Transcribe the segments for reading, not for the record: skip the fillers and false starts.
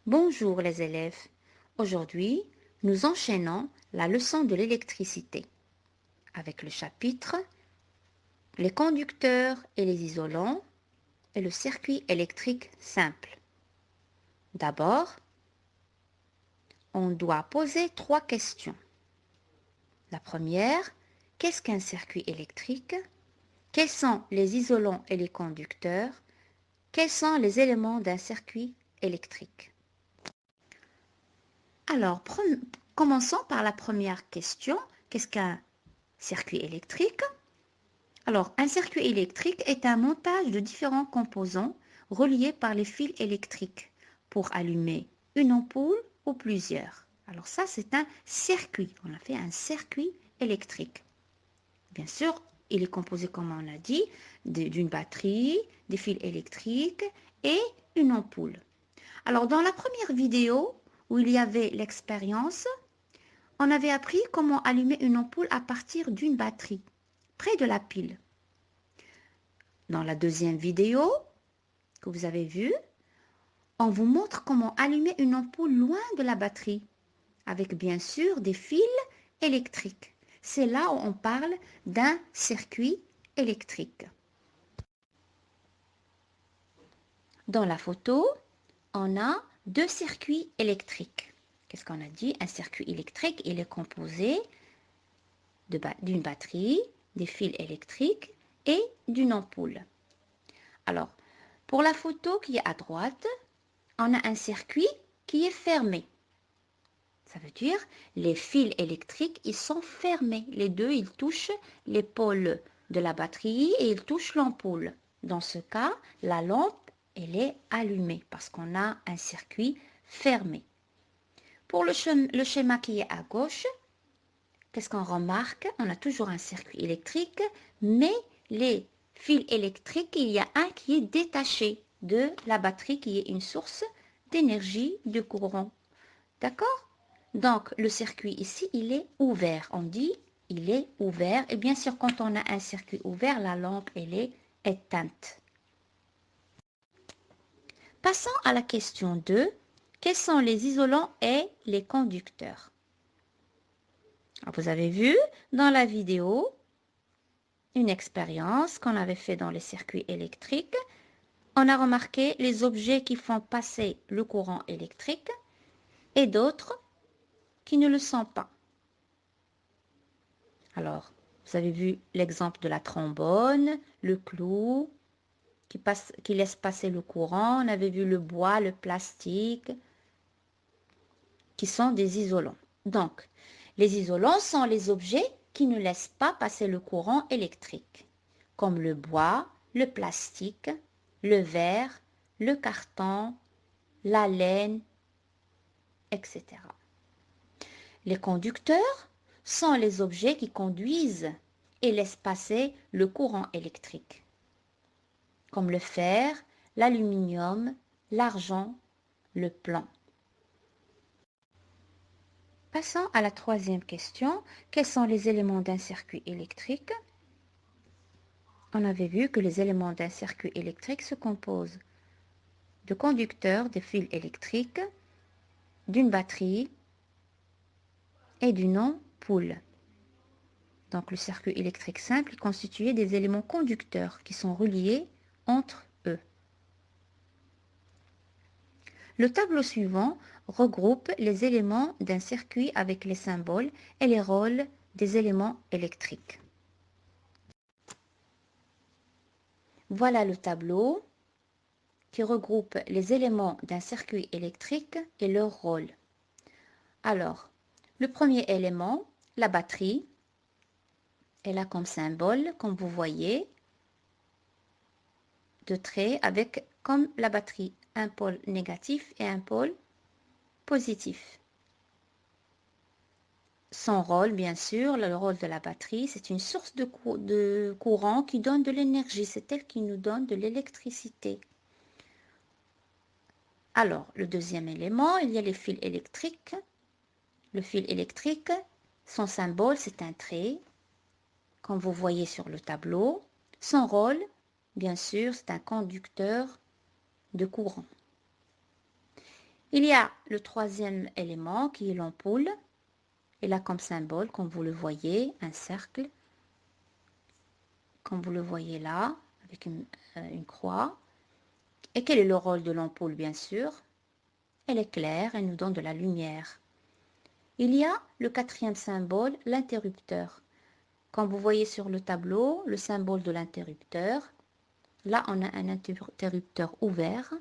Bonjour les élèves. Aujourd'hui, nous enchaînons la leçon de l'électricité avec le chapitre les conducteurs et les isolants et le circuit électrique simple. D'abord, on doit poser 3 questions. La première, qu'est-ce qu'un circuit électrique? Quels sont les isolants et les conducteurs? Quels sont les éléments d'un circuit électrique? Alors, commençons par la première question. Qu'est-ce qu'un circuit électrique? Alors, un circuit électrique est un montage de différents composants reliés par les fils électriques pour allumer une ampoule ou plusieurs. Alors ça, c'est un circuit. On a fait un circuit électrique. Bien sûr, il est composé, comme on a dit, d'une batterie, des fils électriques et une ampoule. Alors, dans la première vidéo où il y avait l'expérience, on avait appris comment allumer une ampoule à partir d'une batterie, près de la pile. Dans la deuxième vidéo que vous avez vue, on vous montre comment allumer une ampoule loin de la batterie, avec bien sûr des fils électriques. C'est là où on parle d'un circuit électrique. Dans la photo, on a 2 circuits électriques. Qu'est-ce qu'on a dit? Un circuit électrique, il est composé d'une batterie, des fils électriques et d'une ampoule. Alors, pour la photo qui est à droite, on a un circuit qui est fermé. Ça veut dire les fils électriques, ils sont fermés. Les deux, ils touchent les pôles de la batterie et ils touchent l'ampoule. Dans ce cas, la lampe, elle est allumée parce qu'on a un circuit fermé. Pour le schéma qui est à gauche, qu'est-ce qu'on remarque? On a toujours un circuit électrique, mais les fils électriques, il y a un qui est détaché de la batterie qui est une source d'énergie de courant. D'accord? Donc, le circuit ici, il est ouvert. On dit, il est ouvert. Et bien sûr, quand on a un circuit ouvert, la lampe, elle est éteinte. Passons à la question 2. Quels sont les isolants et les conducteurs? Alors, vous avez vu dans la vidéo une expérience qu'on avait fait dans les circuits électriques. On a remarqué les objets qui font passer le courant électrique et d'autres qui ne le sont pas. Alors, vous avez vu l'exemple de la trombone, le clou qui laisse passer le courant. On avait vu le bois, le plastique, qui sont des isolants. Donc, les isolants sont les objets qui ne laissent pas passer le courant électrique, comme le bois, le plastique, le verre, le carton, la laine, etc. Les conducteurs sont les objets qui conduisent et laissent passer le courant électrique, comme le fer, l'aluminium, l'argent, le plomb. Passons à la troisième question. Quels sont les éléments d'un circuit électrique? On avait vu que les éléments d'un circuit électrique se composent de conducteurs, de fils électriques, d'une batterie et d'une ampoule. Donc le circuit électrique simple est constitué des éléments conducteurs qui sont reliés entre eux. Le tableau suivant regroupe les éléments d'un circuit avec les symboles et les rôles des éléments électriques. Voilà le tableau qui regroupe les éléments d'un circuit électrique et leur rôle. Alors, le premier élément, la batterie, elle a comme symbole, comme vous voyez, de traits avec comme la batterie, un pôle négatif et un pôle positif. Son rôle, bien sûr, le rôle de la batterie, c'est une source de courant qui donne de l'énergie. C'est elle qui nous donne de l'électricité. Alors, le deuxième élément, il y a les fils électriques. Le fil électrique, son symbole, c'est un trait, comme vous voyez sur le tableau. Son rôle, bien sûr, c'est un conducteur de courant. Il y a le troisième élément qui est l'ampoule. Elle a comme symbole, comme vous le voyez, un cercle, comme vous le voyez là, avec une croix. Et quel est le rôle de l'ampoule, bien sûr? Elle est claire, elle nous donne de la lumière. Il y a le quatrième symbole, l'interrupteur. Comme vous voyez sur le tableau, le symbole de l'interrupteur. Là, on a un interrupteur ouvert.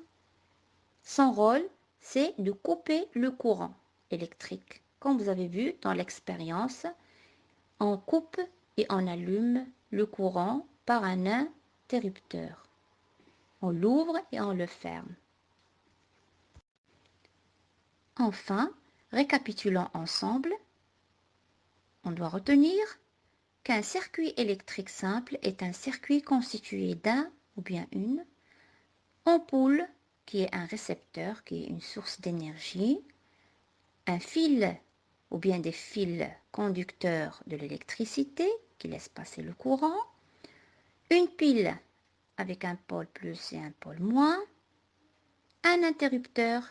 Son rôle, c'est de couper le courant électrique. Comme vous avez vu dans l'expérience, on coupe et on allume le courant par un interrupteur. On l'ouvre et on le ferme. Enfin, récapitulons ensemble. On doit retenir qu'un circuit électrique simple est un circuit constitué d'un ou bien une ampoule qui est un récepteur, qui est une source d'énergie, un fil ou bien des fils conducteurs de l'électricité qui laissent passer le courant, une pile avec un pôle plus et un pôle moins, un interrupteur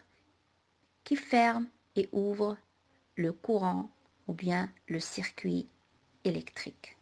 qui ferme et ouvre le courant ou bien le circuit électrique.